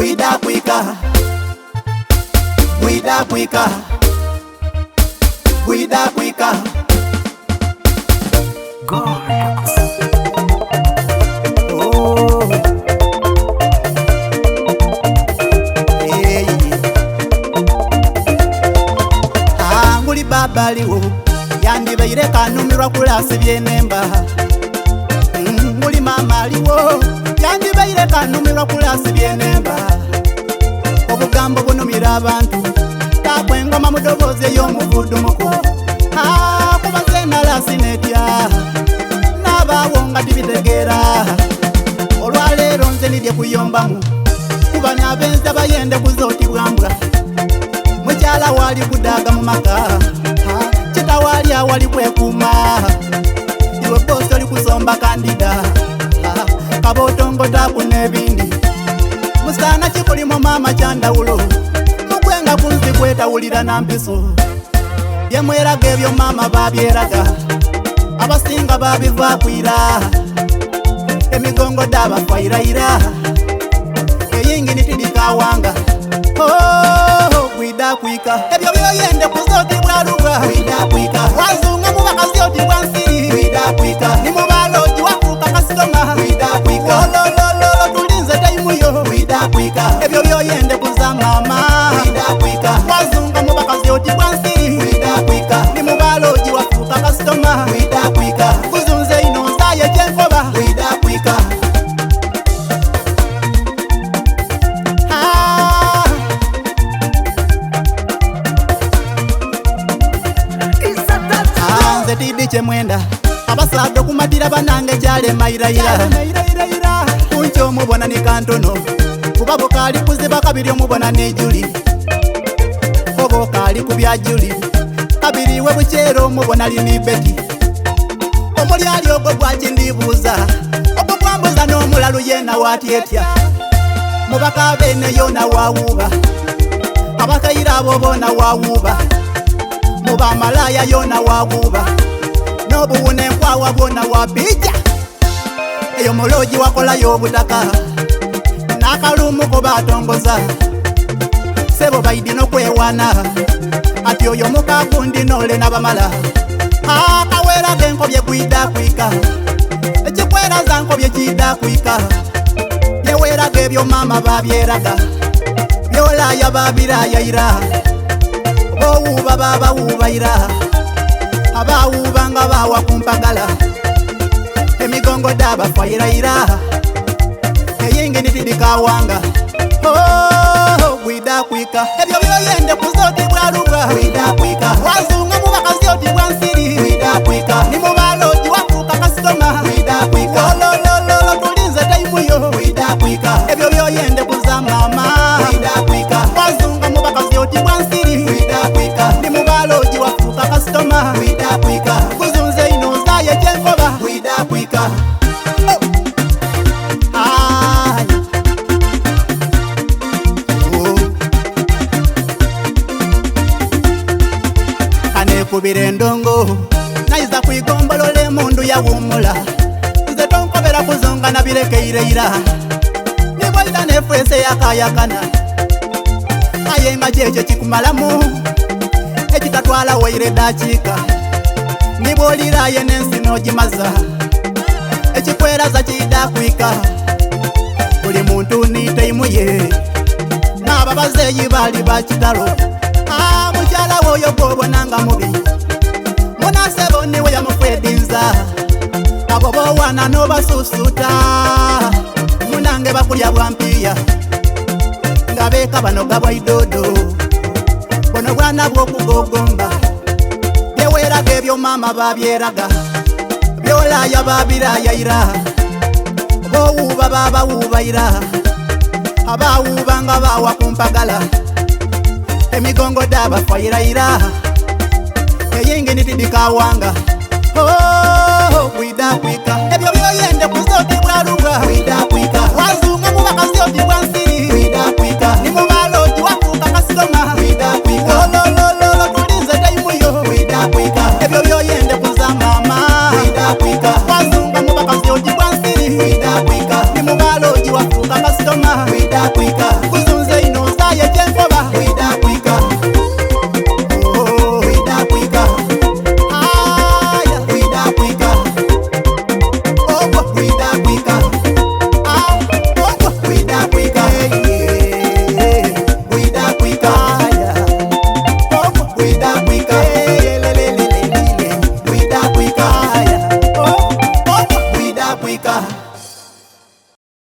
Bwida kwika, bwida kwika, bwida kwika. Anguli babaliwo yandibaire kanumirwa kulasi byenemba. Nguli mama aliwo yandibaire kanumirwa kulasi byenemba. Obugambo bunumira abantu takwe engoma mudobozi ey'omuvudumuko. Kubaze nalasi netya nabawo nga tibitegeera. Olwaleero nze nidye kuyombamu kuba nabenza bayende kuzootibwambwa. Mukyala wali kudaga mu maka, kita wali awali kwekuuma. Iwe bosi oli kusomba kandida, kabotongo taku n'ebindi. Musaana kikulimu mama kyandawulo, mugwenga kunzi kwetawulira na mpiso. Byemweraga ebyo mama babyeraga, abasinga babivakwira. Emigongo dabafairayira, eyingi nitidikawanga. Bwida kwika, ebyo byoyende kuzootibwa luga. Bwida kwika, wazunga mu bakazi otibwa nsiri. Bwida kwika, ni mu baloji wafuuka kasitoma. Bwida kwika, lolololo tulinze taimuyo. Bwida kwika, ebyo byoyende kuza mama. Bwida kwika, wazunga mu bakazi otibwa nsiri. Bwida kwika, ni mu baloji wafuuka kasitoma. Bwida kwika, kuzunze ino nsaye kyenkoba. Bwida kwika. Tidi chemwenda abasaado kumatira banange kyale mayirayira. Kuncho mubona ni kantono kubabo kali kuziba kabiri omubona ne Juli. Obo kali kubya Juli kabiri we bukyero omubona lini Beti. Omuli ali ogwo gwakindibuuza ogwo gwambuza n'omulalu yena watyetya. Mubaka bene yona wawuba abakayira abo bona wawuba. Muba malaya yona wawuba nobuwune nkwawa bwona wabija. Eyo muloji wakolayo obutaka n'akalumu ko batongoza. Sebo baidi n'okwewana ati oyo mukagundi nole n'abamala. Akawera genkobye kwida kwika, ekikweraza nkobye kida kwika. Byeweraga ebyo mama babyeraga, byolaya babirayayira. Bowuba baba wubayira, abawuba nga bawa kumpagala. Emigongo dabafairayira, eyingi nitidikawanga. Bwida kwika, ebyo byoyende kuzootibwa luga. Bwida kwika, wazunga mu bakazi otibwa nsiri. Bwida kwika, ni mu baloji wafuuka kasitoma. Bwida kwika, lolololo tulinze taimuyo. Bwida kwika, ebyo byoyende kuza mama. Bwida kwika, wazunga mu bakazi otibwa nsiri. Bwida kwika, ni mu baloji wafuuka kasitoma. Bwida kwika, kuzunze ino nsaye kyenkoba. Bwida kwika. Kubira endongo naiza kwigombolola emundu yawumula. Nze tonkobera kuzonga na birekeireira nibwaita nefwese yakayakana. Ayenga kyekyo kikumalamu ekitatwala waire dakiika. Nibwoliraye n'ensi n'ogimaza ekikweraza kida kwika. Buli muntu ni taimu ye n'ababazeeyi bali bakitalo. Mukyala woyo gwobonanga mubi munasebo niwe yamufedinza. Abo bowana n'obasusuta munange bakulya bwampiya nga beeka banoga bwaidodo bono bwana bw'okugogomba. Byeweraga ebyo mama babyeraga, byolaya babirayayira. Bowuba babawubayira, abawuba nga bawa kumpagala. Emigongo dabafairayira, eyingi nitidikawanga. Bwida kwika, ebyo byoyende kuzootibwa luga. Bwida kwika, wazunga mu bakazi otibwa nsiri. Bwida kwika, ni mu baloji wafuuka kasitoma. Bwida kwika, lolololo tulinze taimuyo. Bwida kwika, ebyo byoyende kuza mama. Bwida kwika, wazunga mu bakazi otibwa nsiri. Bwida kwika, ni mu baloji wafuuka kasitoma. Bwida kwika. Kwida kwika